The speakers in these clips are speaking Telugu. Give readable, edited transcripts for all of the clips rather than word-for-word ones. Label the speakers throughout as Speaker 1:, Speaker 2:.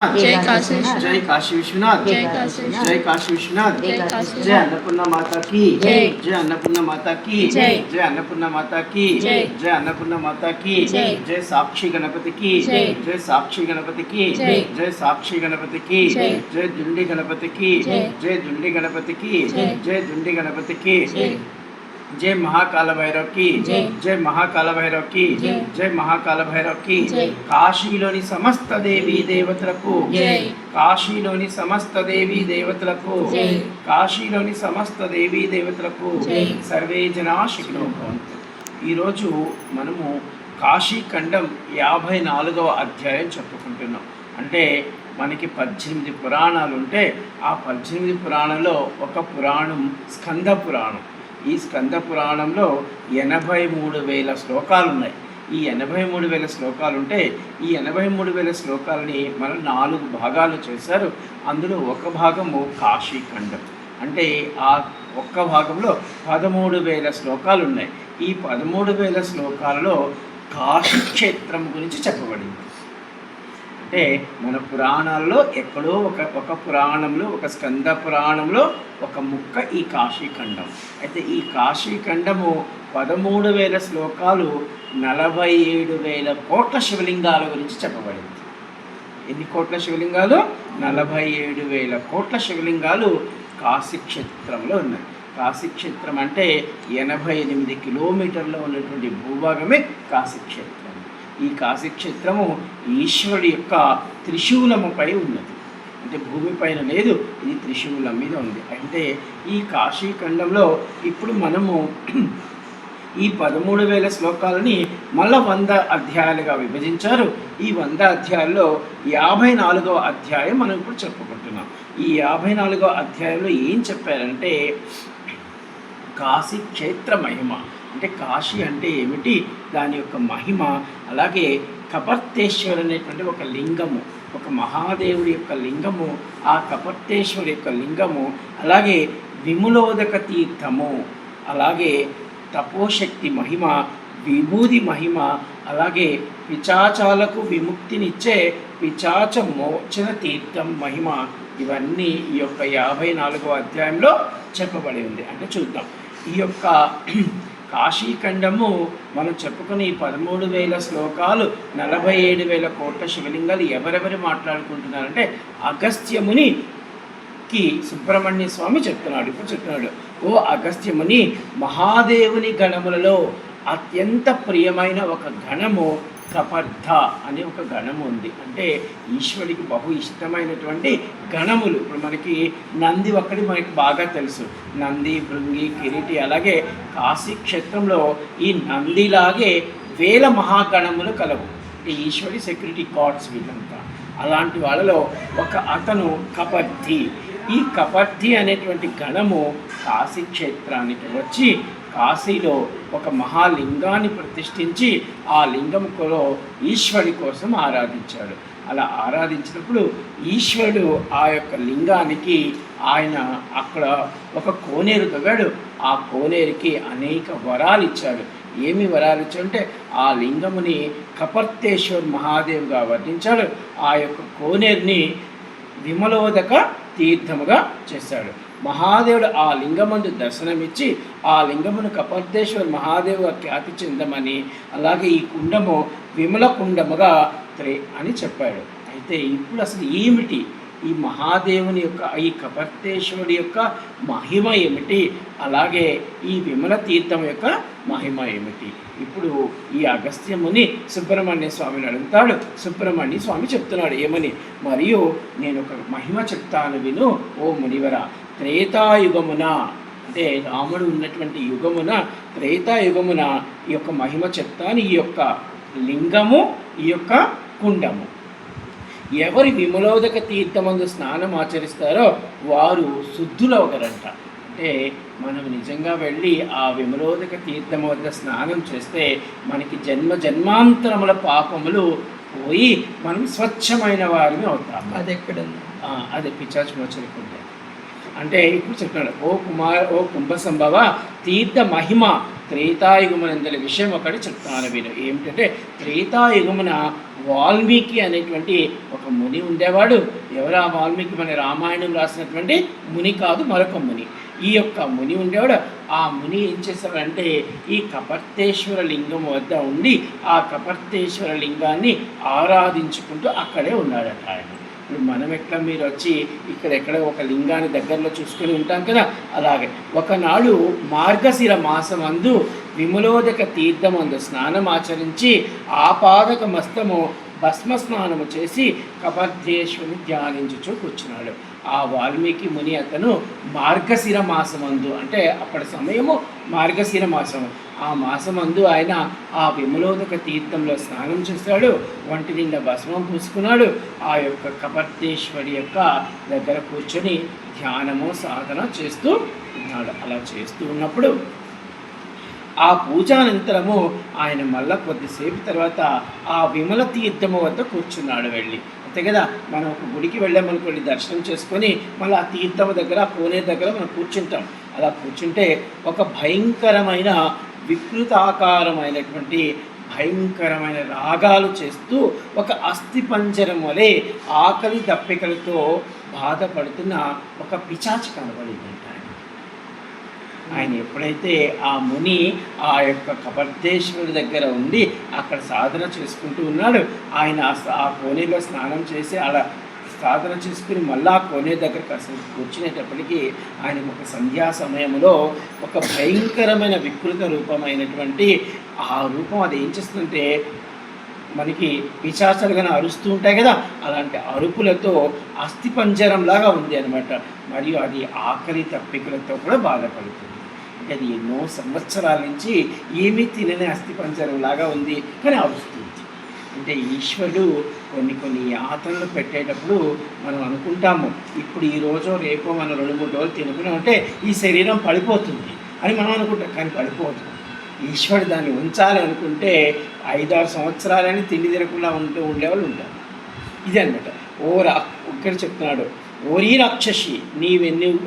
Speaker 1: जय काशी
Speaker 2: जय काशी विश्वनाथ
Speaker 1: जय काशी
Speaker 2: जय काशी विश्वनाथ जय अन्नपूर्णा माता की जय अन्नपूर्णा माता की जय अन्नपूर्णा माता की जय अन्नपूर्णा माता की जय साक्षी गणपति की जय साक्षी गणपति की जय साक्षी गणपति की जय दुंडी गणपति की जय दुंडी गणपति की जय दुंडी गणपति की जय महाकाल भैरव की जय महाकाल भैरव की जय महाकाल भैरव की కాశీలోని సమస్త దేవీ దేవతలకు కాశీలోని సమస్త దేవీ దేవతలకు కాశీలోని సమస్త దేవీ దేవతలకు సర్వే జనా సుఖినో భవంతు. ఈరోజు మనము కాశీఖండం 54వ అధ్యాయం చెప్పుకుంటున్నాం. అంటే మనకి 18 పురాణాలు ఉంటే ఆ 18 పురాణంలో ఒక పురాణం స్కంద పురాణం. ఈ స్కంద పురాణంలో 83,000 శ్లోకాలు ఉన్నాయి. ఈ 83,000 శ్లోకాలు ఉంటే ఈ 83,000 శ్లోకాలని మనం 4 భాగాలు చేశారు. అందులో ఒక భాగము కాశీఖండం. అంటే ఆ ఒక్క భాగంలో 13,000 శ్లోకాలు ఉన్నాయి. ఈ 13,000 శ్లోకాలలో కాశీక్షేత్రం గురించి చెప్పబడింది. అంటే మన పురాణాల్లో ఎక్కడో ఒక పురాణంలో, ఒక స్కంద పురాణంలో ఒక ముక్క ఈ కాశీఖండం. అయితే ఈ కాశీఖండము 13,000 శ్లోకాలు 47,000 కోట్ల శివలింగాల గురించి చెప్పబడింది. ఎన్ని కోట్ల శివలింగాలు? 47,000 కోట్ల శివలింగాలు కాశీక్షేత్రంలో ఉన్నాయి. కాశీక్షేత్రం అంటే 88 కిలోమీటర్లో ఉన్నటువంటి భూభాగమే కాశీక్షేత్రం. ఈ కాశీక్షేత్రము ఈశ్వరుడి యొక్క త్రిశూలముపై ఉన్నది. అంటే భూమిపైన లేదు, ఇది త్రిశూలం మీద ఉంది. అంటే ఈ కాశీఖండంలో ఇప్పుడు మనము ఈ 13,000 శ్లోకాలని మళ్ళీ 100 అధ్యాయాలుగా విభజించారు. ఈ 100 అధ్యాయాల్లో 54వ అధ్యాయం మనం ఇప్పుడు చెప్పుకుంటున్నాం. ఈ 54వ అధ్యాయంలో ఏం చెప్పారంటే కాశీక్షేత్ర మహిమ, అంటే కాశీ అంటే ఏమిటి, దాని యొక్క మహిమ, అలాగే కపర్తేశ్వర్ అనేటువంటి ఒక లింగము, ఒక మహాదేవుడి యొక్క లింగము, ఆ కపర్తేశ్వరి యొక్క లింగము, అలాగే విములోదక తీర్థము, అలాగే తపోశక్తి మహిమ, విభూది మహిమ, అలాగే పిచాచాలకు విముక్తినిచ్చే పిచాచ మోచన తీర్థం మహిమ, ఇవన్నీ ఈ యొక్క 54వ అధ్యాయంలో చెప్పబడి ఉంది. అంటే చూద్దాం. ఈ యొక్క కాశీఖండము మనం చెప్పుకుని 13,000 శ్లోకాలు 47,000 కోట్ల శివలింగాలు ఎవరెవరు మాట్లాడుకుంటున్నారంటే అగస్త్యమునికి సుబ్రహ్మణ్య స్వామి చెప్తున్నాడు. ఇప్పుడు చెప్తున్నాడు, ఓ అగస్త్యముని, మహాదేవుని గణములలో అత్యంత ప్రియమైన ఒక గణము కపర్ధ అనే ఒక గణము ఉంది. అంటే ఈశ్వరుడికి బహు ఇష్టమైనటువంటి గణములు. ఇప్పుడు మనకి నంది ఒక్కటి మనకి బాగా తెలుసు, నంది, భృంగి, కిరీటి. అలాగే కాశీక్షేత్రంలో ఈ నందిలాగే 1000 మహాగణములు కలవు. అంటే ఈశ్వరుడి సెక్యూరిటీ గార్డ్స్ వీళ్ళంతా. అలాంటి వాళ్ళలో ఒక అతను కపర్ధి. ఈ కపర్ధి అనేటువంటి గణము కాశీక్షేత్రానికి వచ్చి కాశీలో ఒక మహాలింగాన్ని ప్రతిష్ఠించి ఆ లింగంలో ఈశ్వరుడి కోసం ఆరాధించాడు. అలా ఆరాధించినప్పుడు ఈశ్వరుడు ఆ యొక్క లింగానికి ఆయన అక్కడ ఒక కోనేరు తవ్వాడు. ఆ కోనేరుకి అనేక వరాలు ఇచ్చాడు. ఏమి వరాలు ఇచ్చాడంటే ఆ లింగముని కపర్తేశ్వర్ మహాదేవుగా వర్ణించాడు. ఆ యొక్క కోనేరుని విమలోదక తీర్థముగా చేశాడు. మహాదేవుడు ఆ లింగమందు దర్శనమిచ్చి ఆ లింగమును కపర్తేశ్వర్ మహాదేవుగా ఖ్యాతి చెందమని, అలాగే ఈ కుండము విమల కుండముగా అని చెప్పాడు. అయితే ఇప్పుడు అసలు ఏమిటి ఈ మహాదేవుని యొక్క, ఈ కపర్తేశ్వరుడి యొక్క మహిమ ఏమిటి, అలాగే ఈ విమల తీర్థం యొక్క మహిమ ఏమిటి? ఇప్పుడు ఈ అగస్త్యముని సుబ్రహ్మణ్య స్వామిని అడుగుతాడు. సుబ్రహ్మణ్య స్వామి చెప్తున్నాడు ఏమని, మరియు నేను ఒక మహిమ చెప్తాను విను ఓ మునివర. త్రేతాయుగమున, అంటే రాముడు ఉన్నటువంటి యుగమున, త్రేతాయుగమున ఈ యొక్క మహిమ చెప్తాను. ఈ యొక్క లింగము, ఈ యొక్క కుండము, ఎవరి విమలోదక తీర్థమందు స్నానం ఆచరిస్తారో వారు శుద్ధులవగరంట. అంటే మనం నిజంగా వెళ్ళి ఆ విమలోదక తీర్థం వద్ద స్నానం చేస్తే మనకి జన్మాంతరముల పాపములు పోయి మనం స్వచ్ఛమైన వారిని అవుతాము.
Speaker 1: అది ఎక్కడ?
Speaker 2: అది పిచాచి మోచరికుంటే. అంటే ఇప్పుడు చెప్తున్నాడు, ఓ కుంభ సంభవ, తీర్థ మహిమ త్రేతాయుగమునందలి విషయం ఒకటి చెప్తాను మీరు. ఏమిటంటే త్రేతాయుగమున వాల్మీకి అనేటువంటి ఒక ముని ఉండేవాడు. ఎవరు ఆ వాల్మీకి? మన రామాయణం రాసినటువంటి ముని కాదు, మరొక ముని. ఈ యొక్క ముని ఉండేవాడు. ఆ ముని ఏం చేశాడంటే ఈ కపర్తేశ్వర లింగం వద్ద ఉండి ఆ కపర్తేశ్వర లింగాన్ని ఆరాధించుకుంటూ అక్కడే ఉన్నాడట ఆయన. ఇప్పుడు మనం ఎట్లా మీరు వచ్చి ఎక్కడ ఒక లింగాన్ని దగ్గరలో చూసుకొని ఉంటాం కదా, అలాగే ఒకనాడు మార్గశిర మాసమందు విమలోదక తీర్థమందు స్నానం ఆచరించి ఆపాదక మస్తము భస్మ స్నానము చేసి కపర్తేశ్వరుని ధ్యానించుచూ కూర్చున్నాడు. ఆ వాల్మీకి ముని అతను మార్గశిర మాసమందు, అంటే అప్పటి సమయము మార్గశిర మాసము, ఆ మాసమందు ఆయన ఆ విమలోదక తీర్థంలో స్నానం చేశాడు. ఒంటి నిండా భస్మం పూసుకున్నాడు. ఆ యొక్క కపర్తేశ్వరి యొక్క దగ్గర కూర్చొని ధ్యానము సాధన చేస్తూ ఉన్నాడు. అలా చేస్తూ ఉన్నప్పుడు ఆ పూజానంతరము ఆయన మళ్ళా కొద్దిసేపు తర్వాత ఆ విమల తీర్థము వద్ద కూర్చున్నాడు వెళ్ళి. అంతే కదా, మనం ఒక గుడికి వెళ్ళామనుకోండి, దర్శనం చేసుకొని మళ్ళీ ఆ తీర్థం దగ్గర ఆ కోనే దగ్గర మనం కూర్చుంటాం. అలా కూర్చుంటే ఒక భయంకరమైన వికృతాకారమైనటువంటి భయంకరమైన రాగాలు చేస్తూ ఒక అస్థిపంజరం వలె ఆకలి దప్పికలతో బాధపడుతున్న ఒక పిశాచి కనబడిందంట. ఆయన ఎప్పుడైతే ఆ ముని ఆ యొక్క కపర్తేశ్వరుడి దగ్గర ఉండి అక్కడ సాధన చేసుకుంటూ ఉన్నాడు, ఆయన ఆ కోనేలో స్నానం చేసి అలా సాధన చేసుకుని మళ్ళీ ఆ కోనే దగ్గరకు అసలు కూర్చునేటప్పటికీ ఆయన ఒక సంధ్యా సమయంలో ఒక భయంకరమైన వికృత రూపమైనటువంటి ఆ రూపం అది ఏం చేస్తుందంటే మనకి పిశాచాలుగానే అరుస్తూ ఉంటాయి కదా, అలాంటి అరుపులతో అస్థిపంజరంలాగా ఉంది అనమాట. మరియు అది ఆకలి తప్పికలతో కూడా బాధపడుతుంది. అంటే అది ఎన్నో సంవత్సరాల నుంచి ఏమీ తినని అస్థిపంజరంలాగా ఉంది, కానీ అరుస్తుంది. అంటే ఈశ్వరుడు కొన్ని యాతనలు పెట్టేటప్పుడు మనం అనుకుంటాము, ఇప్పుడు ఈరోజు రేపో మనం 2-3 రోజులు తినుకున్నామంటే ఈ శరీరం పడిపోతుంది అని మనం అనుకుంటాం, కానీ పడిపోతుంది. ఈశ్వరుడు దాన్ని ఉంచాలి అనుకుంటే 5-6 సంవత్సరాలని తిండి తినకుండా ఉండేవాళ్ళు ఉంటారు. ఇది అనమాట. ఒక్కడు చెప్తున్నాడు, ఓరీ రాక్షసి,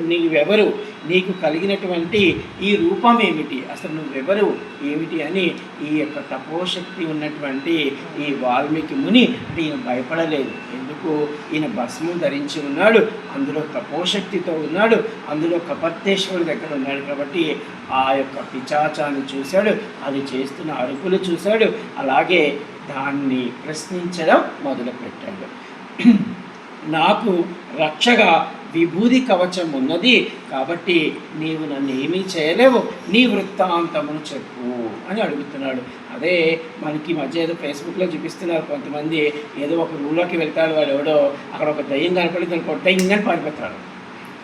Speaker 2: నీవెవరు, నీకు కలిగినటువంటి ఈ రూపం ఏమిటి, అసలు నువ్వెవరు ఏమిటి అని ఈ యొక్క తపోశక్తి ఉన్నటువంటి ఈ వాల్మీకి ముని అంటే ఈయన భయపడలేదు. ఎందుకు? ఈయన భస్మం ధరించి ఉన్నాడు, అందులో తపోశక్తితో ఉన్నాడు, అందులో కపర్తేశ్వరుడి దగ్గర ఉన్నాడు. కాబట్టి ఆ యొక్క పిశాచాన్ని చూశాడు, అది చేస్తున్న అరుపులు చూశాడు, అలాగే దాన్ని ప్రశ్నించడం మొదలుపెట్టాడు. నాకు రక్షగా విభూది కవచం ఉన్నది, కాబట్టి నీవు నన్ను ఏమీ చేయలేవు, నీ వృత్తాంతమును చెప్పు అని అడుగుతున్నాడు. అదే మనకి మధ్య ఏదో ఫేస్బుక్లో చూపిస్తున్నారు, కొంతమంది ఏదో ఒక రూమ్లోకి వెళ్తాడు, వాడు ఎవడో అక్కడ ఒక దయ్యం కనపడింది అనుకో, దయ్యంగాని పారిపోతాడు.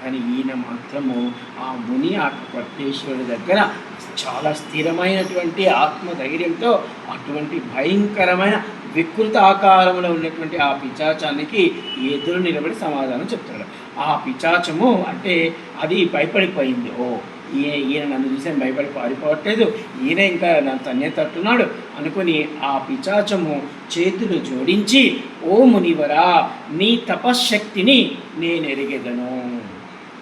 Speaker 2: కానీ ఈయన మాత్రము ఆ ముని ఆ కపర్తేశ్వరుడి దగ్గర చాలా స్థిరమైనటువంటి ఆత్మధైర్యంతో అటువంటి భయంకరమైన వికృత ఆకారంలో ఉన్నటువంటి ఆ పిశాచానికి ఎదురు నిలబడి సమాధానం చెప్తాడు. ఆ పిశాచము అంటే అది భయపడిపోయింది. ఈయన నన్ను చూసి భయపడి పారిపోవట్లేదు, ఈయన ఇంకా నన్ను తన్నే తట్టున్నాడు అనుకుని ఆ పిశాచము చేతులు జోడించి, ఓ మునివరా, నీ తపశ్శక్తిని నేను ఎరిగెదను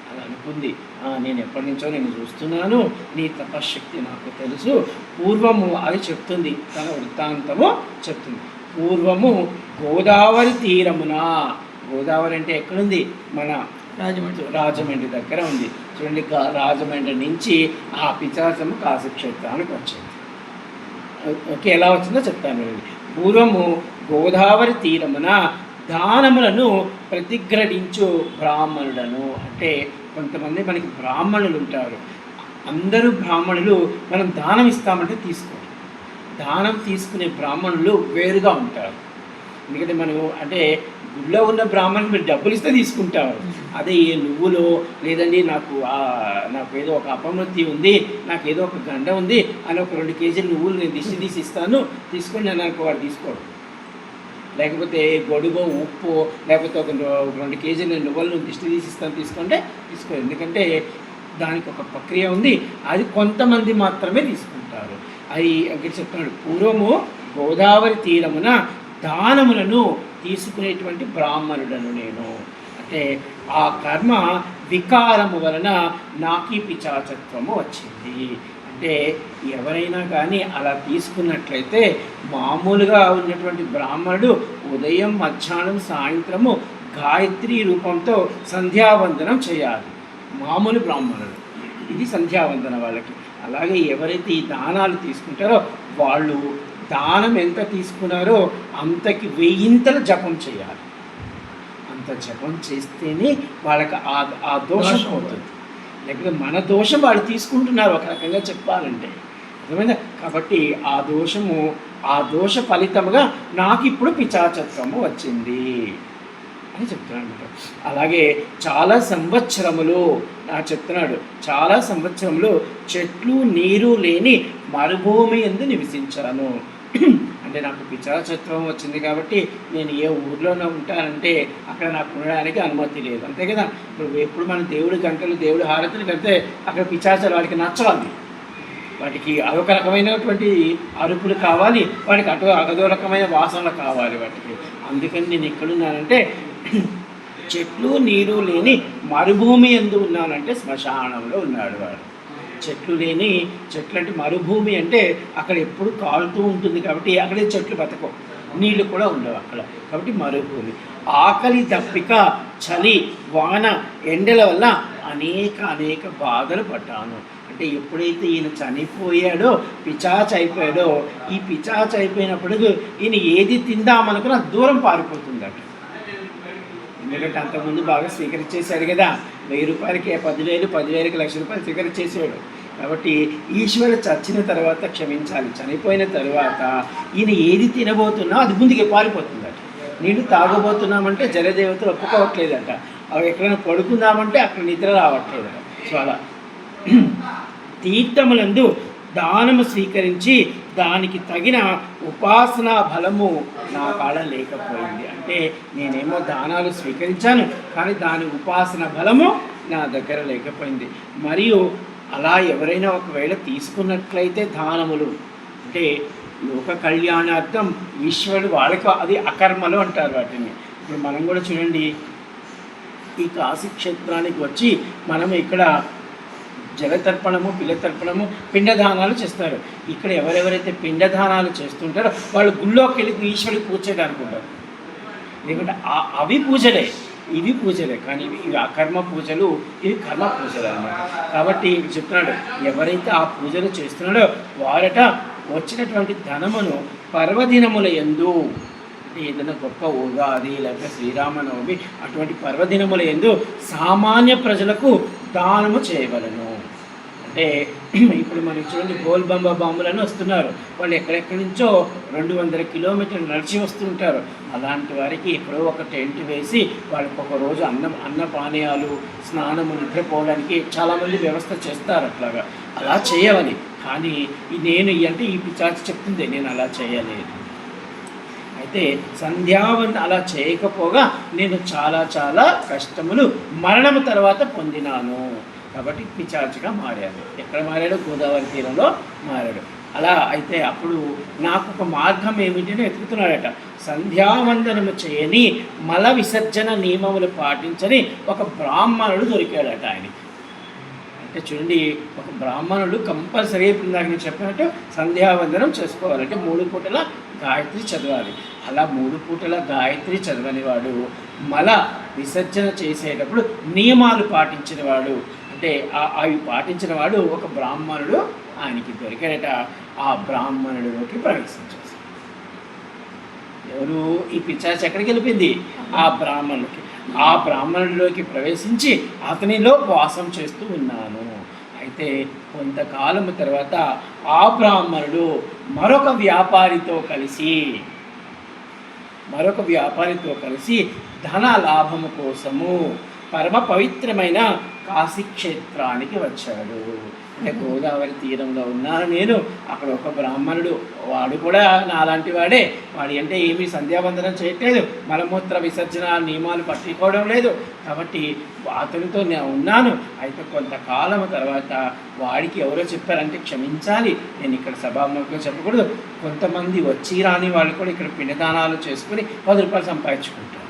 Speaker 2: అని అనుకుంది. నేను ఎప్పటి నుంచో నేను చూస్తున్నాను, నీ తపశ్శక్తి నాకు తెలుసు. పూర్వము అది చెప్తుంది, తన వృత్తాంతము చెప్తుంది. పూర్వము గోదావరి తీరమున, గోదావరి అంటే ఎక్కడుంది? మన రాజమండ్రి దగ్గర ఉంది. చూడండి, రాజమండ్రి నుంచి ఆ పిశాచము కాశీక్షేత్రానికి వచ్చింది. ఓకే, ఎలా వచ్చిందో చెప్తాను. పూర్వము గోదావరి తీరమున దానములను ప్రతిగ్రహించు బ్రాహ్మణులను, అంటే కొంతమంది మనకి బ్రాహ్మణులు ఉంటారు. అందరూ బ్రాహ్మణులు మనం దానం ఇస్తామంటే తీసుకోరు. దానం తీసుకునే బ్రాహ్మణులు వేరుగా ఉంటారు. ఎందుకంటే మనం అంటే గుళ్ళో ఉన్న బ్రాహ్మణులు మీరు డబ్బులు ఇస్తే తీసుకుంటారు. అదే నువ్వులో లేదండి నాకు ఏదో ఒక అపమృతి ఉంది, నాకు ఏదో ఒక గండ ఉంది అని ఒక 2 కేజీలు నువ్వులు నేను దిష్టి తీసి ఇస్తాను తీసుకొని నేను అనుకో, వాడు తీసుకోడు. లేకపోతే గొడుగో ఉప్పు లేకపోతే ఒక 2 కేజీలు నేను నువ్వులు దిష్టి తీసి ఇస్తాను తీసుకుంటే తీసుకోరు. ఎందుకంటే దానికి ఒక ప్రక్రియ ఉంది, అది కొంతమంది మాత్రమే తీసుకుంటారు. అది అక్కడ చెప్తున్నాడు, పూర్వము గోదావరి తీరమున దానములను తీసుకునేటువంటి బ్రాహ్మణుడను నేను. అంటే ఆ కర్మ వికారము వలన నాకీ పిశాచత్వము వచ్చింది. అంటే ఎవరైనా కానీ అలా తీసుకున్నట్లయితే మామూలుగా ఉన్నటువంటి బ్రాహ్మణుడు ఉదయం మధ్యాహ్నం సాయంత్రము గాయత్రి రూపంతో సంధ్యావందనం చేయాలి మామూలు బ్రాహ్మణుడు. ఇది సంధ్యావందన వాళ్ళకి. అలాగే ఎవరైతే ఈ దానాలు తీసుకుంటారో వాళ్ళు దానం ఎంత తీసుకున్నారో అంతకి 1000 జపం చేయాలి. అంత జపం చేస్తేనే వాళ్ళకి ఆ దోషం అవుతుంది. లేకపోతే మన దోషం వాళ్ళు తీసుకుంటున్నారు ఒక రకంగా చెప్పాలంటే, అర్థమైందా? కాబట్టి ఆ దోష ఫలితముగా నాకు ఇప్పుడు పిశాచత్వము వచ్చింది అని చెప్తున్నాడు. అలాగే చాలా సంవత్సరములు చెప్తున్నాడు, చాలా సంవత్సరములు చెట్లు నీరు లేని మరుభూమి యందు నివసించాను. అంటే నాకు పిశాచత్వం వచ్చింది కాబట్టి నేను ఏ ఊర్లోనే ఉంటానంటే అక్కడ నాకు ఉండడానికి అనుమతి లేదు, అంతే కదా. ఎప్పుడు మన దేవుడి గంటలు దేవుడి హారతులు కడితే అక్కడ పిశాచాలు వాడికి నచ్చవాలి, వాటికి అదొక రకమైనటువంటి అరుపులు కావాలి, వాటికి అదో రకమైన వాసనలు కావాలి వాటికి. అందుకని నేను ఎక్కడున్నానంటే చెట్లు నీరు లేని మరుభూమి యందు ఉన్నానంటే శ్మశానంలో ఉన్నాడు వాడు. చెట్లు అంటే మరుభూమి అంటే అక్కడ ఎప్పుడు కాలుతూ ఉంటుంది కాబట్టి అక్కడే చెట్లు బతకవు, నీళ్లు కూడా ఉండవు అక్కడ, కాబట్టి మరుభూమి. ఆకలి దప్పిక చలి వాన ఎండల వల్ల అనేక బాధలు పడ్డాను. అంటే ఎప్పుడైతే ఈయన చనిపోయాడో పిశాచ్ అయిపోయాడో, ఈ పిశాచ్ అయిపోయినప్పుడు ఈయన ఏది తిందామనుకున్నా దూరం పారిపోతుందట. ఎందుకంటే అంతకుముందు బాగా స్వీకరించేశాడు కదా, 1000 రూపాయలకి 10,000, 10,000కి ₹1,00,000 స్వీకరించేసాడు. కాబట్టి ఈశ్వరుడు చచ్చిన తర్వాత క్షమించాలి, చనిపోయిన తర్వాత ఈయన ఏది తినబోతున్నా అది ముందుకే పారిపోతుందట. నీళ్ళు తాగబోతున్నామంటే జలదేవతలు ఒప్పుకోవట్లేదట, అవి ఎక్కడైనా పడుకుందామంటే అక్కడ నిద్ర రావట్లేదట. సో అలా తీర్థములందు దానము స్వీకరించి దానికి తగిన ఉపాసనా బలము నా కాడ లేకపోయింది. అంటే నేనేమో దానాలు స్వీకరించాను కానీ దాని ఉపాసన బలము నా దగ్గర లేకపోయింది. మరియు అలా ఎవరైనా ఒకవేళ తీసుకున్నట్లయితే దానములు అంటే లోక కళ్యాణార్థం ఈశ్వరుడు వాళ్ళకి అది అకర్మలు అంటారు వాటిని. ఇప్పుడు మనం కూడా చూడండి, ఈ కాశీ క్షేత్రానికి వచ్చి మనం ఇక్కడ జలతర్పణము పిల్లతర్పణము పిండదానాలు చేస్తారు. ఇక్కడ ఎవరెవరైతే పిండదానాలు చేస్తుంటారో వాళ్ళు గుళ్ళోకి వెళ్ళి ఈశ్వరుడికి పూజ చేయడానికి ఉంటారు. ఎందుకంటే అవి పూజలే, ఇవి పూజలే, కానీ ఇవి అకర్మ పూజలు, ఇవి కర్మ పూజలు అన్నమాట. కాబట్టి చెప్తున్నాడు, ఎవరైతే ఆ పూజలు చేస్తున్నాడో వారట వచ్చినటువంటి ధనమును పర్వదినముల యందు, అంటే ఏదైనా గొప్ప ఉగాది లేకపోతే శ్రీరామనవమి అటువంటి పర్వదినముల యందు సామాన్య ప్రజలకు దానము చేయవలను. అంటే ఇప్పుడు మనకి చూడండి, గోల్బంబ బాంబులను వస్తున్నారు, వాళ్ళు ఎక్కడెక్కడి నుంచో 200 కిలోమీటర్లు నడిచి వస్తుంటారు. అలాంటి వారికి ఎక్కడో ఒక టెంట్ వేసి వాళ్ళకి ఒక రోజు అన్న పానీయాలు స్నానము నిద్రపోవడానికి చాలామంది వ్యవస్థ చేస్తారు. అట్లాగా అలా చేయవని. కానీ నేను అంటే ఈ పిశాచు చెప్తుంది నేను అలా చేయలేదు. అయితే సంధ్యావందనం అలా చేయకపోగా నేను చాలా కష్టములు మరణము తర్వాత పొందినాను. కాబట్టి పిశాచుగా మారాడు. ఎక్కడ మారాడు? గోదావరి తీరంలో మారాడు. అలా అయితే అప్పుడు నాకు ఒక మార్గం ఏమిటని వెతుకుతున్నాడట. సంధ్యావందనము చేయని మల విసర్జన నియమములు పాటించని ఒక బ్రాహ్మణుడు దొరికాడట ఆయనకి. అంటే చూడండి, ఒక బ్రాహ్మణుడు కంపల్సరీ ఇప్పుడు నేను చెప్పినట్టు సంధ్యావందనం చేసుకోవాలంటే 3 పూటల గాయత్రి చదవాలి. అలా 3 పూటల గాయత్రి చదవని వాడు, మల విసర్జన చేసేటప్పుడు నియమాలు పాటించిన వాడు, అంటే అవి పాటించిన వాడు ఒక బ్రాహ్మణుడు ఆయనకి దొరికాడట. ఆ బ్రాహ్మణుడిలోకి ప్రవేశించేసి ఎవరు? ఈ పిశాచు ఎక్కడికి వెళ్ళిపోయింది? ఆ బ్రాహ్మణుడికి. ఆ బ్రాహ్మణుడిలోకి ప్రవేశించి అతనిలో వాసం చేస్తూ ఉన్నాను. అయితే కొంతకాలం తర్వాత ఆ బ్రాహ్మణుడు మరొక వ్యాపారితో కలిసి ధన లాభము కోసము పరమ పవిత్రమైన కాశీక్షేత్రానికి వచ్చాడు. అంటే గోదావరి తీరంలో ఉన్నాను నేను, అక్కడ ఒక బ్రాహ్మణుడు, వాడు కూడా నాలాంటి వాడే. వాడి అంటే ఏమీ సంధ్యావందనం చేయట్లేదు, మలమూత్ర విసర్జన నియమాలు పట్టుకోవడం లేదు. కాబట్టి అతనితో నేను ఉన్నాను. అయితే కొంతకాలం తర్వాత వాడికి ఎవరో చెప్పారంటే, క్షమించాలి నేను ఇక్కడ సభాముఖంగా చెప్పకూడదు, కొంతమంది వచ్చి రాని వాళ్ళు కూడా ఇక్కడ పిండదానాలు చేసుకుని ₹10 సంపాదించుకుంటారు.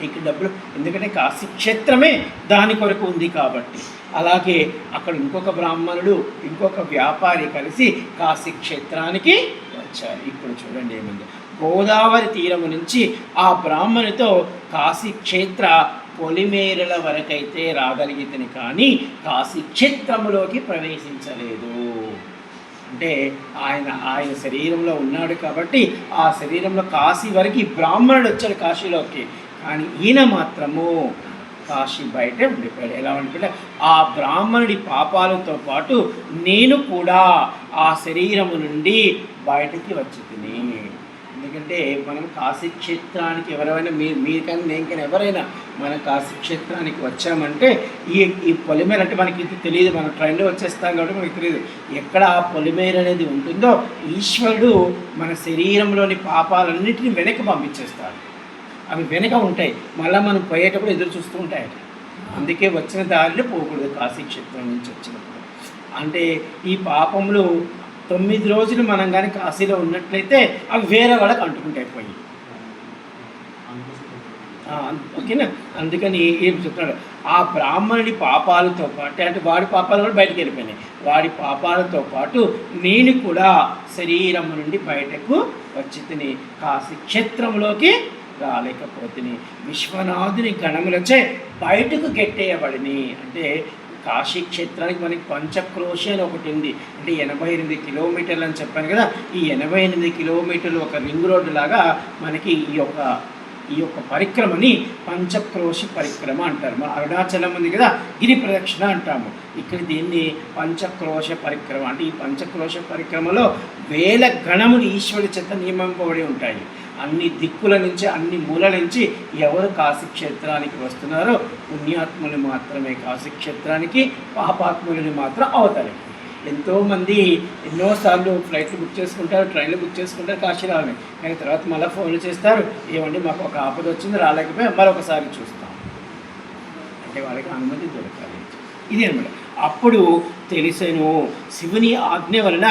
Speaker 2: ఇక్కడ డబ్బులు, ఎందుకంటే కాశీ క్షేత్రమే దాని కొరకు ఉంది కాబట్టి. అలాగే అక్కడ ఇంకొక బ్రాహ్మణుడు ఇంకొక వ్యాపారి కలిసి కాశీ క్షేత్రానికి వచ్చారు. ఇప్పుడు చూడండి ఏముంది, గోదావరి తీరము నుంచి ఆ బ్రాహ్మణితో కాశీ క్షేత్ర పొలిమేరల వరకైతే రాగలిగితని కానీ కాశీ క్షేత్రములోకి ప్రవేశించలేదు. అంటే ఆయన శరీరంలో ఉన్నాడు కాబట్టి ఆ శరీరంలో కాశీ వరకు బ్రాహ్మణుడు వచ్చాడు కాశీలోకి, కానీ ఈయన మాత్రము కాశీ బయటే ఉండిపోయాడు. ఎలా ఉండిపోయాడు, ఆ బ్రాహ్మణుడి పాపాలతో పాటు నేను కూడా ఆ శరీరము నుండి బయటికి వచ్చి తిని. ఎందుకంటే మనం కాశీ క్షేత్రానికి ఎవరైనా మీకైనా నేకైనా ఎవరైనా మనం కాశీ క్షేత్రానికి వచ్చామంటే ఈ పొలిమేర అంటే మనకి ఇది తెలియదు, మనం ట్రైన్లో వచ్చేస్తాం కాబట్టి మనకి తెలియదు ఎక్కడ ఆ పొలిమేర అనేది ఉంటుందో. ఈశ్వరుడు మన శరీరంలోని పాపాలన్నింటినీ వెనక్కి పంపించేస్తాడు. అవి వెనక ఉంటాయి, మళ్ళీ మనం పోయేటప్పుడు ఎదురు చూస్తూ ఉంటాయి. అందుకే వచ్చిన దారిలో పోకూడదు కాశీ క్షేత్రం నుంచి వచ్చినప్పుడు. అంటే ఈ పాపములు 9 రోజులు మనం కానీ కాశీలో ఉన్నట్లయితే అవి వేరే వాళ్ళకి అంటుకుంటాయి పోయి. ఓకేనా, అందుకని ఏం చెప్తున్నాడు, ఆ బ్రాహ్మణుడి పాపాలతో పాటు, అంటే వాడి పాపాలు కూడా బయటకు వెళ్ళిపోయినాయి, వాడి పాపాలతో పాటు నేను కూడా శరీరం నుండి బయటకు వచ్చి తిని కాశీ క్షేత్రంలోకి రాలేకపోతుంది. విశ్వనాథుని గణములచే బయటకు గెట్టేయబడిని. అంటే కాశీ క్షేత్రానికి మనకి పంచక్రోశి అని ఒకటి ఉంది, అంటే 88 కిలోమీటర్లు అని చెప్పాను కదా. ఈ 88 కిలోమీటర్లు ఒక రింగ్ రోడ్డు లాగా మనకి ఈ యొక్క పరిక్రమని పంచక్రోశి పరిక్రమ అంటారు. మన అరుణాచలం ఉంది కదా, గిరి ప్రదక్షిణ అంటాము. ఇక్కడ దీన్ని పంచక్రోశ పరిక్రమ అంటే ఈ పంచక్రోశ పరిక్రమలో 1000 గణములు ఈశ్వరుడి చేత నియమింపబడి ఉంటాయి. అన్ని దిక్కుల నుంచి అన్ని మూలల నుంచి ఎవరు కాశీ క్షేత్రానికి వస్తున్నారో పుణ్యాత్ములు మాత్రమే కాశీ క్షేత్రానికి, పాపాత్ములని మాత్రం అవతలకి. ఎంతోమంది ఎన్నోసార్లు ఫ్లైట్లు బుక్ చేసుకుంటారు, ట్రైన్లు బుక్ చేసుకుంటారు కాశీ రావాలని, కానీ తర్వాత మళ్ళీ ఫోన్లు చేస్తారు, ఏమండి మాకు ఒక ఆపద వచ్చింది రాలేకపోయి మరొకసారి చూస్తాం అంటే వాళ్ళకి అనుమతి దొరకాలి. ఇది అనమాట. అప్పుడు తెలిసెను శివుని ఆజ్ఞ వలన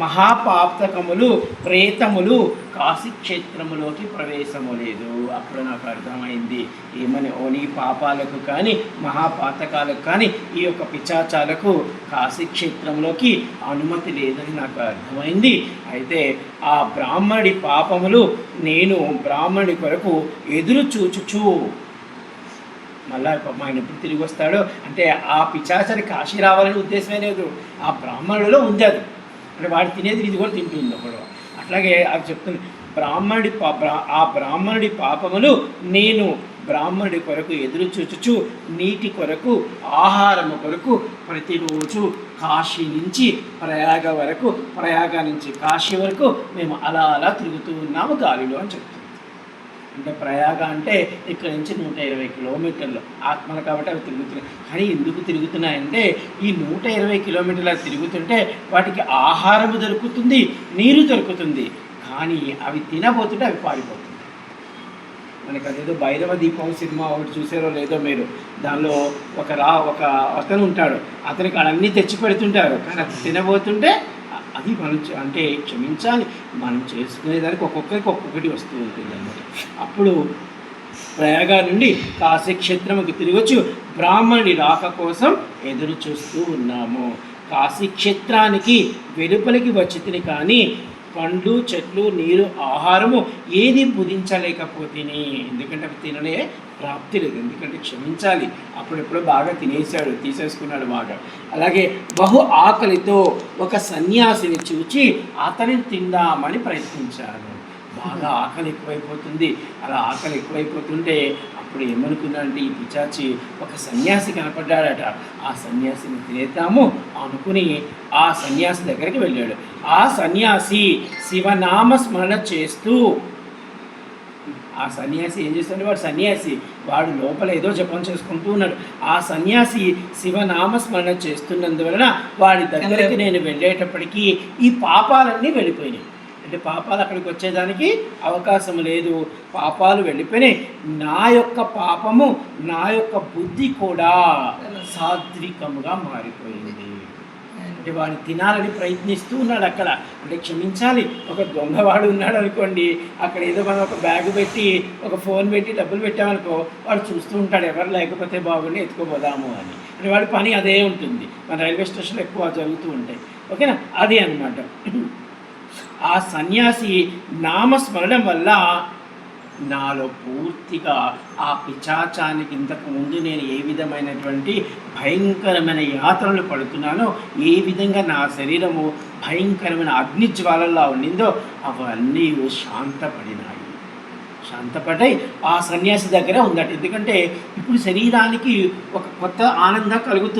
Speaker 2: మహాపాతకములు ప్రేతములు కాశీ క్షేత్రములోకి ప్రవేశము లేదు. అప్పుడు నాకు అర్థమైంది ఏమని, ఓని పాపాలకు కానీ మహాపాతకాలకు కానీ ఈ యొక్క పిశాచాలకు కాశీ క్షేత్రంలోకి అనుమతి లేదని నాకు అర్థమైంది. అయితే ఆ బ్రాహ్మణుడి పాపములు నేను బ్రాహ్మణుడి కొరకు ఎదురు చూచుచు, మళ్ళా ఆయన ఎప్పుడు తిరిగి వస్తాడో అంటే ఆ పిశాచాన్ని కాశీ రావాలని ఉద్దేశమే లేదు, ఆ బ్రాహ్మణుడిలో ఉంది అది. అంటే వాడు తినేది ఇది కూడా తింటుంది ఒకడు. అట్లాగే అది చెప్తుంది, ఆ బ్రాహ్మణుడి పాపములు నేను బ్రాహ్మణుడి కొరకు ఎదురు చూచుచు నీటి కొరకు ఆహారము కొరకు ప్రతిరోజు కాశీ నుంచి ప్రయాగ వరకు, ప్రయాగ నుంచి కాశీ వరకు మేము అలా అలా తిరుగుతూ ఉన్నాము గాలిలో అని చెప్తుంది. అంటే ప్రయాగ అంటే ఇక్కడ నుంచి 120 కిలోమీటర్లు ఆత్మలు కాబట్టి అవి తిరుగుతున్నాయి. కానీ ఎందుకు తిరుగుతున్నాయంటే ఈ 120 కిలోమీటర్లు తిరుగుతుంటే వాటికి ఆహారము దొరుకుతుంది, నీరు దొరుకుతుంది, కానీ అవి తినబోతుంటే అవి పారిపోతుంది. మనకి అదేదో భైరవ దీపం సినిమా ఒకటి చూసారో లేదో మీరు, దానిలో ఒక అతను ఉంటాడు, అతనికి అన్నీ తెచ్చి పెడుతుంటారు, కానీ అది తినబోతుంటే అది మనం అంటే క్షమించాలి, మనం చేసుకునేదానికి ఒక్కొక్కరికి ఒక్కొక్కటి వస్తూ ఉంటుంది అన్నమాట. అప్పుడు ప్రయాగ నుండి కాశీ క్షేత్రముకు తిరిగొచ్చు బ్రాహ్మణుడి రాక కోసం ఎదురు చూస్తూ ఉన్నాము. కాశీ క్షేత్రానికి వెలుపలికి వచ్చితిని కానీ పండ్లు చెట్లు నీరు ఆహారము ఏది భుజించలేకపోతేనే, ఎందుకంటే అవి తినలే ప్రాప్తి లేదు, ఎందుకంటే క్షమించాలి, అప్పుడెప్పుడో బాగా తీసేసుకున్నాడు బాగా. అలాగే బహు ఆకలితో ఒక సన్యాసిని చూచి అతనిని తిందామని ప్రయత్నించాను. బాగా ఆకలి ఎక్కువైపోతుంది. అలా ఆకలి ఎక్కువైపోతుంటే అప్పుడు ఏమనుకున్నాడంటే ఈ పిశాచి ఒక సన్యాసి కనపడ్డాడట, ఆ సన్యాసిని తినేద్దాము అనుకుని ఆ సన్యాసి దగ్గరికి వెళ్ళాడు. ఆ సన్యాసి శివనామ స్మరణ చేస్తూ, ఆ సన్యాసి ఏం చేస్తాడు, వాడు లోపల ఏదో జపం చేసుకుంటూ ఉన్నాడు. ఆ సన్యాసి శివనామ స్మరణ చేస్తున్నందువలన వాడి దగ్గరికి నేను వెళ్ళేటప్పటికీ ఈ పాపాలన్నీ వెళ్ళిపోయినాయి. అంటే పాపాలు అక్కడికి వచ్చేదానికి అవకాశం లేదు, పాపాలు వెళ్ళిపోయినాయి. నా యొక్క పాపము, నా యొక్క బుద్ధి కూడా సాత్వికముగా మారిపోయింది. అంటే వాడు తినాలని ప్రయత్నిస్తూ ఉన్నాడు అక్కడ. అంటే క్షమించాలి, ఒక దొంగవాడు ఉన్నాడు అనుకోండి, అక్కడ ఏదో మనం ఒక బ్యాగ్ పెట్టి ఒక ఫోన్ పెట్టి డబ్బులు పెట్టామనుకో, వాడు చూస్తూ ఉంటాడు ఎవరు లేకపోతే బాగుండి ఎత్తుకోపోదాము అని. అంటే వాడి పని అదే ఉంటుంది. మన రైల్వే స్టేషన్లో ఎక్కువ జరుగుతూ ఉంటాయి. ఓకేనా, అది అన్నమాట. ఆ సన్యాసి నామస్మరణం వల్ల నాలో పూర్తిగా ఆ పిశాచానికి ఇంతకు ముందు నేను ఏ విధమైనటువంటి భయంకరమైన యాత్రలు పడుతున్నానో, ఏ విధంగా నా శరీరము భయంకరమైన అగ్నిజ్వాలలా ఉండిందో అవన్నీ శాంతపడి ఆ సన్యాసి దగ్గర ఉందట. ఎందుకంటే ఇప్పుడు శరీరానికి ఒక కొత్త ఆనందం కలుగుతుంది.